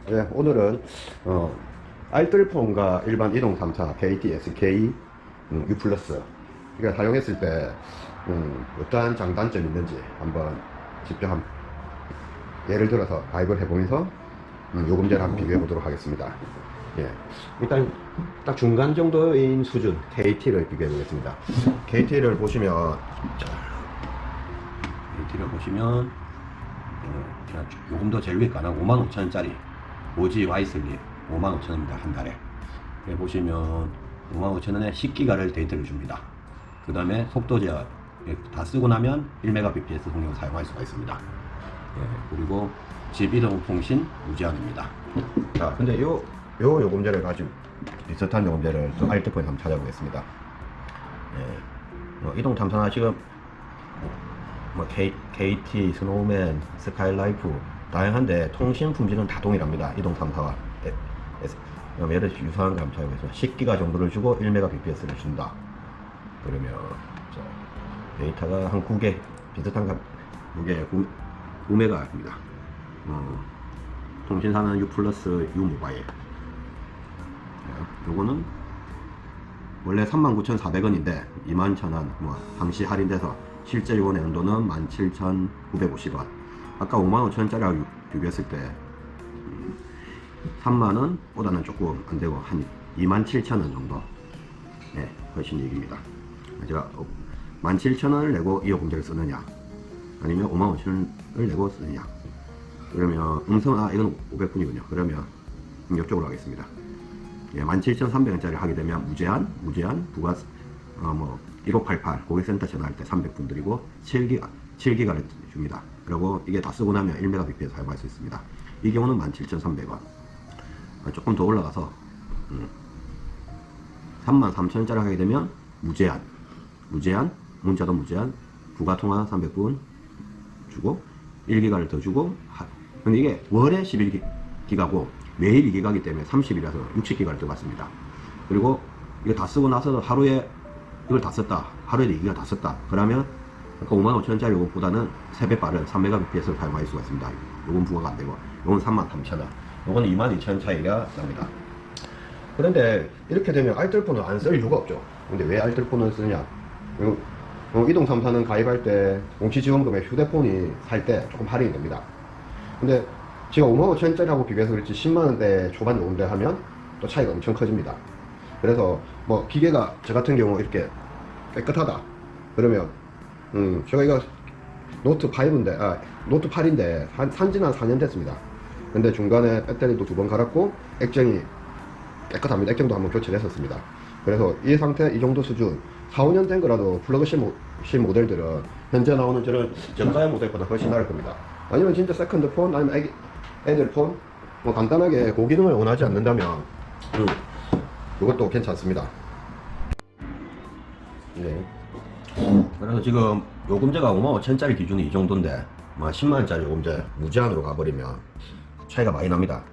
네, 오늘은 알뜰폰과 일반 이동 3사 KT, SK, U 플러스 이거 사용했을 때 어떠한 장단점이 있는지 한번 직접 예를 들어서 가입을 해보면서 요금제를 한번 비교해 보도록 하겠습니다. 예, 일단 딱 중간 정도인 수준 KT를 비교해 보겠습니다. KT를 보시면 KT를 보시면 요금도 제일 위에 가는 55,000원짜리 5G 와이슬립 55,000원입니다. 한 달에. 여기 보시면 55,000원에 10기가를 데이터를 줍니다. 그 다음에 속도 제한 다 쓰고 나면 1Mbps 속력을 사용할 수가 있습니다. 예, 그리고 집 이동 통신 무제한입니다. 자, 근데 요 요금제를 가지고 비슷한 요금제를 또 알뜰폰에 한번 찾아보겠습니다. 예, 이동 탐사나 지금 KT, 스노우맨, 스카이라이프 다양한데 통신 품질은 다 동일합니다. 이동 3사와 예를 들어 유사한 거 한번 찾아보겠습니다. 10기가 정도를 주고 1Mbps를 준다. 그러면 데이터가 한 9개 비슷한 값 9메가입니다. 통신사는 U 플러스 U 모바일. 요거는 원래 39,400원인데 21,000원 당시 할인돼서 실제 요거 내는 돈은 17,950원. 아까 55,000원짜리하고 비교했을 때 3만원 보다는 조금 안되고 한 27,000원 정도. 네, 훨씬 얘기입니다. 제가 17,000원을 내고 이 요금제를 쓰느냐 아니면 55,000원을 내고 쓰느냐. 그러면 이건 500분이군요 그러면 이쪽으로 하겠습니다. 예, 17,300원짜리 하게 되면 무제한 부가 1588 고객센터 전화할 때 300분 드리고 7기가를 줍니다. 그리고 이게 다 쓰고 나면 1Mbps 사용할 수 있습니다. 이 경우는 17,300원. 조금 더 올라가서 33,000원짜리 하게 되면 무제한 문자도 무제한 부가 통화 300분 주고 1기가를 더 주고. 근데 이게 월에 11기가고 매일 2기가이기 때문에 30일이라서 60기가를 더 받습니다. 그리고 이거 다 쓰고 나서 하루에 이걸 다 썼다, 하루에 2기가 다 썼다 그러면 아까 55,000원짜리 요금보다는 3배 빠른 3Mbps를 사용할 수가 있습니다. 요금 부과가 안되고 요건 33,000원, 요건 22,000원 차이가 납니다. 그런데 이렇게 되면 알뜰폰은 안 쓸 이유가 없죠. 근데 왜 알뜰폰을 쓰냐. 이동 3사는 가입할 때 공시지원금에 휴대폰이 살 때 조금 할인이 됩니다. 근데 제가 55,000원짜리하고 비교해서 그렇지 10만원대 초반 요금제 하면 또 차이가 엄청 커집니다. 그래서 기계가 저 같은 경우 이렇게 깨끗하다 그러면 제가 이거 노트 8인데 산지는 한 4년 됐습니다. 근데 중간에 배터리도 2번 갈았고 액정이 깨끗합니다. 액정도 한번 교체를 했었습니다. 그래서 이 상태 이 정도 수준 4, 5년 된 거라도 플러그십 모델들은 현재 나오는 저런 저가의 모델보다 훨씬 나을 겁니다. 아니면 진짜 세컨드폰 아니면 애들폰 간단하게 고기능을 원하지 않는다면 이것도 괜찮습니다. 네. 그래서 지금 요금제가 55,000원짜리 기준이 이 정도인데 10만원짜리 요금제 무제한으로 가버리면 차이가 많이 납니다.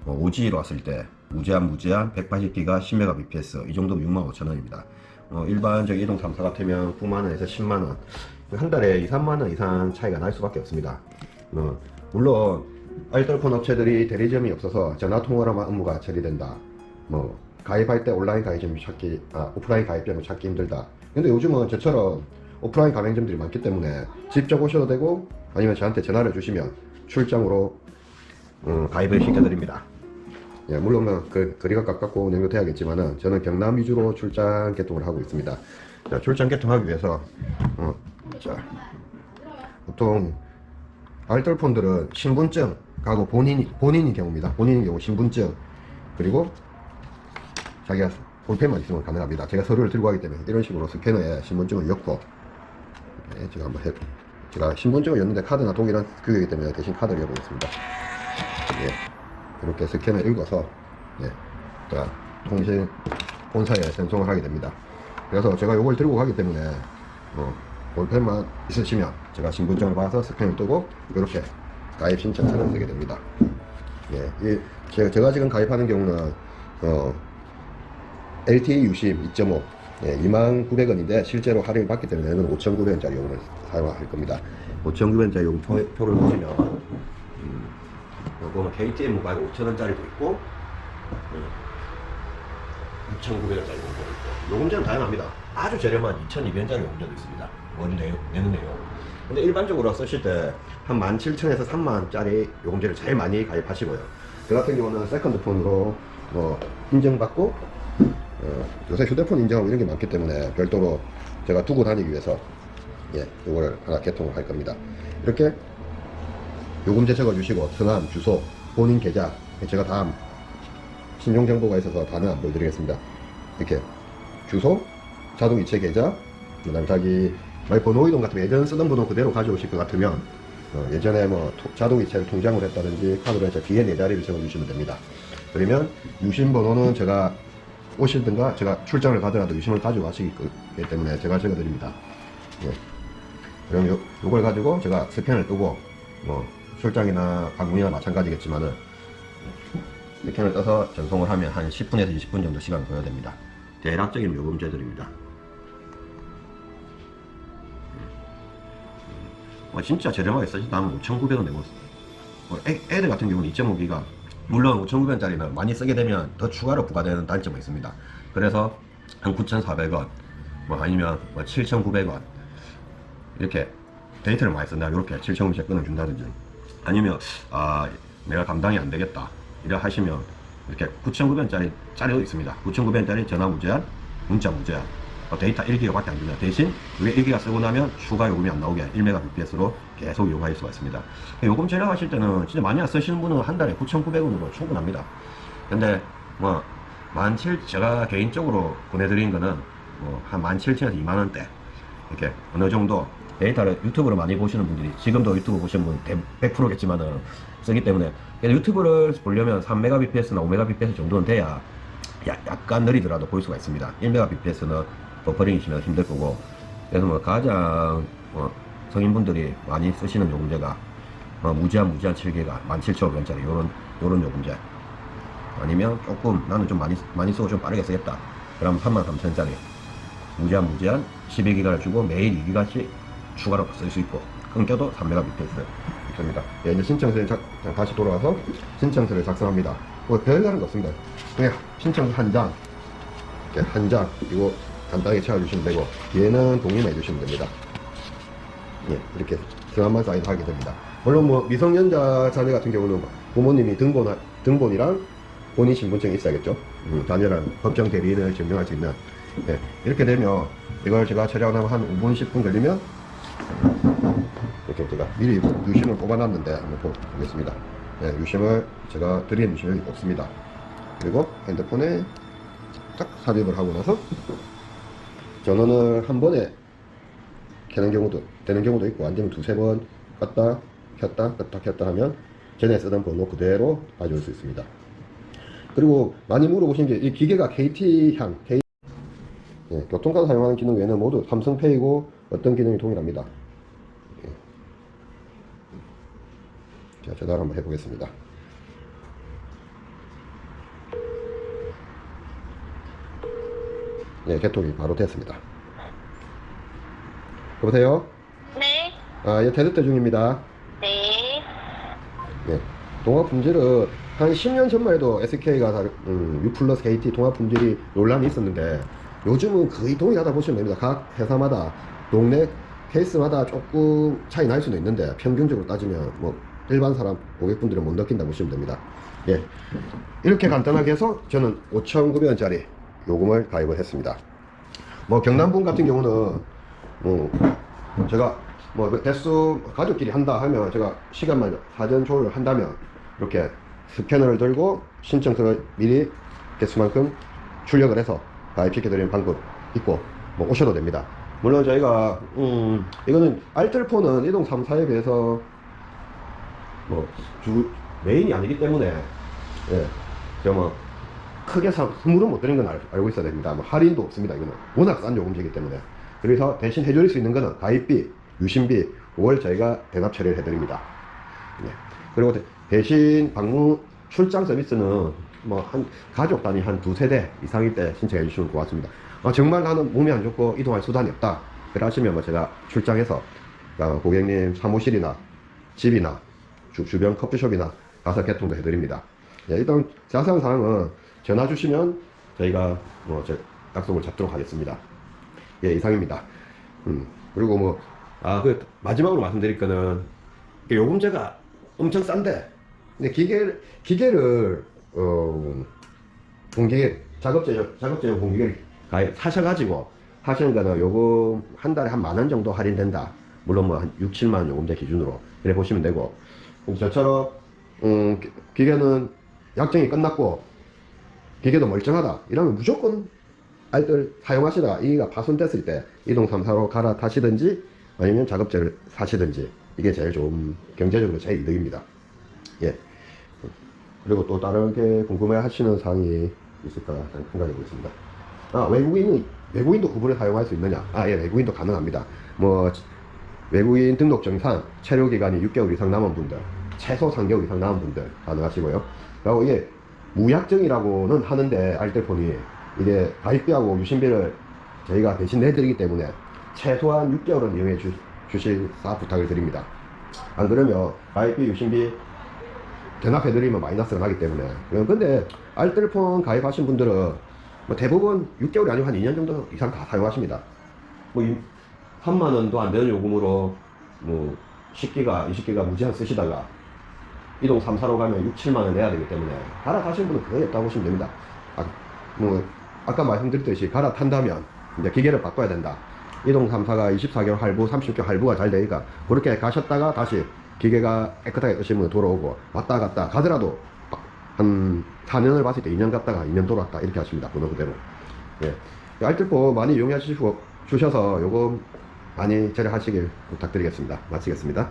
5G로 왔을 때 무제한 180기가 10Mbps 이 정도면 65,000원입니다. 일반적 이동 3사 같으면 9만원에서 10만원 한 달에 2, 3만원 이상 차이가 날 수밖에 없습니다. 물론 알뜰폰 업체들이 대리점이 없어서 전화통화로만 업무가 처리된다, 가입할 때 온라인 가입점을 찾기 오프라인 가입점을 찾기 힘들다. 근데 요즘은 저처럼 오프라인 가맹점들이 많기 때문에 직접 오셔도 되고 아니면 저한테 전화를 주시면 출장으로 가입을 시켜드립니다. 예, 물론 거리가 가깝고 연결돼야겠지만은 저는 경남 위주로 출장 개통을 하고 있습니다. 자, 출장 개통하기 위해서 보통 알뜰폰들은 신분증 하고 본인인 경우입니다. 본인인 경우 신분증 그리고 자기가 볼펜만 있으면 가능합니다. 제가 서류를 들고 가기 때문에 이런 식으로 스캐너에 신분증을 엮고 제가 신분증을 였는데 카드나 동일한 규격이기 때문에 대신 카드를 엮어보겠습니다. 이렇게 스캔을 읽어서 통신 본사에 전송을 하게 됩니다. 그래서 제가 이걸 들고 가기 때문에 볼펜만 있으시면 제가 신분증을 봐서 스캔을 뜨고 이렇게 가입 신청서를 쓰게 됩니다. 제가 지금 가입하는 경우는 LTE 유심 2.5 29,900원인데 실제로 할인을 받기 때문에 이건 5,900원짜리 요금을 사용할 겁니다. 5,900원짜리 요금 표를 보시면 요거 뭐 KTM 모바일 5,000원짜리도 있고 6,900원짜리 요금제도 있고 요금제는 다양합니다. 아주 저렴한 2,200원짜리 요금제도 있습니다. 머리 내는 내용. 근데 일반적으로 쓰실 때 한 17,000에서 3만원짜리 요금제를 제일 많이 가입하시고요. 저 같은 경우는 세컨드폰으로 뭐 인증받고 요새 휴대폰 인증하고 이런 게 많기 때문에 별도로 제가 두고 다니기 위해서 요거를 하나 개통을 할 겁니다. 이렇게 요금제 적어주시고 성함, 주소, 본인 계좌, 제가 다음 신용정보가 있어서 다는 안 보여드리겠습니다. 이렇게 주소, 자동이체 계좌, 그 다음 자기 번호 이동 같은 거 예전 쓰던 번호 그대로 가져오실 것 같으면 예전에 뭐 자동이체를 통장으로 했다든지 카드로 해서 뒤에 4자리를 적어주시면 됩니다. 그러면 유심 번호는 제가 오실든가 제가 출장을 가더라도 유심을 가져가시기 때문에 제가 적어드립니다. 그럼 요걸 가지고 제가 스캔을 뜨고 뭐 출장이나 방문이나 마찬가지겠지만은 스캔을 떠서 전송을 하면 한 10분에서 20분 정도 시간 걸려야 됩니다. 대략적인 요금제들입니다. 진짜 저렴하게 쓰신다면 5,900원 내고 애들 같은 경우는 2.5기가 물론 5,900원짜리는 많이 쓰게 되면 더 추가로 부과되는 단점이 있습니다. 그래서 한 9,400원 뭐 아니면 뭐 7,900원 이렇게 데이터를 많이 쓴다 이렇게 7,900원 끊어준다든지 아니면 내가 감당이 안 되겠다 이래 하시면 이렇게 9,900원짜리 짜리도 있습니다. 9,900원짜리 전화 무제한, 문자 무제한, 데이터 1기가 밖에 안 줍니다. 대신 이게 1기가 쓰고 나면 추가 요금이 안 나오게 1Mbps로 계속 이용할 수가 있습니다. 요금 절약하실 때는 진짜 많이 안 쓰시는 분은 한 달에 9,900원으로 충분합니다. 근데 뭐 제가 개인적으로 보내드린 거는 뭐 한 17,000에서 2만원대 이렇게 어느 정도 데이터를 유튜브로 많이 보시는 분들이 지금도 유튜브 보시는 분 100%겠지만은 쓰기 때문에 유튜브를 보려면 3Mbps나 5Mbps 정도는 돼야 약간 느리더라도 볼 수가 있습니다. 1Mbps는 버퍼링이 심해서 힘들 거고 그래서 뭐 가장 성인분들이 많이 쓰시는 요금제가 무제한 7기가 17,500원짜리 요런 요금제 아니면 조금 나는 좀 많이 쓰고 좀 빠르게 쓰겠다 그럼 33,000원짜리 무제한 12기가를 주고 매일 2기가씩 추가로 쓸 수 있고 끊겨도 3Mbps 입니다. 이제 신청서에 다시 돌아와서 신청서를 작성합니다. 뭐 별다른 거 없습니다. 그냥 신청서 한 장 이거 간단하게 채워주시면 되고 얘는 동의만 해주시면 됩니다. 이렇게 성함만 사인하게 됩니다. 물론 뭐 미성년자 자녀 같은 경우는 부모님이 등본이랑 본인 신분증이 있어야겠죠. 자녀랑 법정 대리인을 증명할 수 있는 이렇게 되면 이걸 제가 촬영하면 한 5분 10분 걸리면 이렇게 제가 미리 유심을 뽑아놨는데 한번 보겠습니다. 유심을 제가 드린 유심이 없습니다. 그리고 핸드폰에 딱 삽입을 하고 나서 전원을 한 번에 되는 경우도 있고 안 되면 두세 번 껐다 켰다 하면 전에 쓰던 번호 그대로 가져올 수 있습니다. 그리고 많이 물어보신 게 이 기계가 KT향 교통카드 사용하는 기능 외에는 모두 삼성페이고 어떤 기능이 동일합니다. 자, 전화를 한번 해보겠습니다. 개통이 바로 됐습니다. 여보세요? 네. 예, 테스트 중입니다. 네. 동화 품질은 한 10년 전만 해도 SK가 U 플러스 KT 동화 품질이 논란이 있었는데 요즘은 거의 동일하다 보시면 됩니다. 각 회사마다 동네 케이스마다 조금 차이 날 수도 있는데 평균적으로 따지면 뭐 일반 사람 고객분들은 못 느낀다 보시면 됩니다. 이렇게 간단하게 해서 저는 5,900원짜리 요금을 가입을 했습니다. 뭐 경남분 같은 경우는 제가 뭐 대수 가족끼리 한다 하면 제가 시간만 사전 조율을 한다면 이렇게 스캐너를 들고 신청서를 미리 개수만큼 출력을 해서 가입시켜드리는 방법 있고 뭐 오셔도 됩니다. 물론 저희가 이거는 알뜰폰은 이동 3사에 비해서 뭐 메인이 아니기 때문에 제가 뭐 크게 선물은 못 드리는 건 알고 있어야 됩니다. 뭐 할인도 없습니다. 이거는 워낙 싼 요금제이기 때문에. 그래서 대신 해드릴 수 있는 거는 가입비, 유심비 5월 저희가 대납 처리를 해드립니다. 그리고 대신 방문 출장 서비스는 뭐 한 가족 단위 한 두세 대 이상일 때 신청해 주시면 고맙습니다. 정말 나는 몸이 안 좋고 이동할 수단이 없다 그래 하시면 뭐 제가 출장해서 고객님 사무실이나 집이나 주변 커피숍이나 가서 개통도 해드립니다. 예, 일단 자세한 사항은 전화 주시면 저희가 약속을 잡도록 하겠습니다. 예, 이상입니다. 그리고 마지막으로 말씀드릴 거는, 요금제가 엄청 싼데, 근데 기계를, 작업제용 공기계를 사셔가지고 하시는 거는 요금 한 달에 한 10,000원 정도 할인된다. 물론 한 6, 7만 요금제 기준으로. 이래 보시면 되고, 저처럼, 기계는 약정이 끝났고, 기계도 멀쩡하다. 이러면 무조건 알뜰 사용하시다가 이가 파손됐을 때 이동 3사로 갈아타시든지 아니면 작업제를 사시든지, 이게 제일 좋은, 경제적으로 제일 이득입니다. 예. 그리고 또 다른 게 궁금해 하시는 사항이 있을까 생각해 보겠습니다. 외국인도 구분을 사용할 수 있느냐? 예, 외국인도 가능합니다. 외국인 등록증상 체류 기간이 6개월 이상 남은 분들, 최소 3개월 이상 남은 분들 가능하시고요. 그리고 이게 무약정이라고는 하는데, 알뜰폰이 이게 가입비하고 유심비를 저희가 대신 내드리기 때문에 최소한 6개월은 이용해 주실사 부탁을 드립니다. 안 그러면 가입비 유심비 대납해드리면 마이너스가 나기 때문에. 근데 알뜰폰 가입하신 분들은 대부분 6개월이 아니고 한 2년 정도 이상 다 사용하십니다. 3만원도 안 되는 요금으로 10기가 20기가 무제한 쓰시다가 이동 3사로 가면 6, 7만원 내야 되기 때문에 갈아타시는 분은 거의 없다고 보시면 됩니다. 아까 말씀드렸듯이 갈아탄다면 이제 기계를 바꿔야 된다. 이동 3사가 24개월 할부, 30개월 할부가 잘 되니까 그렇게 가셨다가 다시 기계가 깨끗하게 쓰시면 돌아오고, 왔다 갔다 가더라도 한 4년을 봤을 때 2년 갔다가 2년 돌아왔다, 이렇게 하십니다. 번호 그대로. 예. 알뜰폰 많이 이용해 주셔서 요거 많이 절약하시길 부탁드리겠습니다. 마치겠습니다.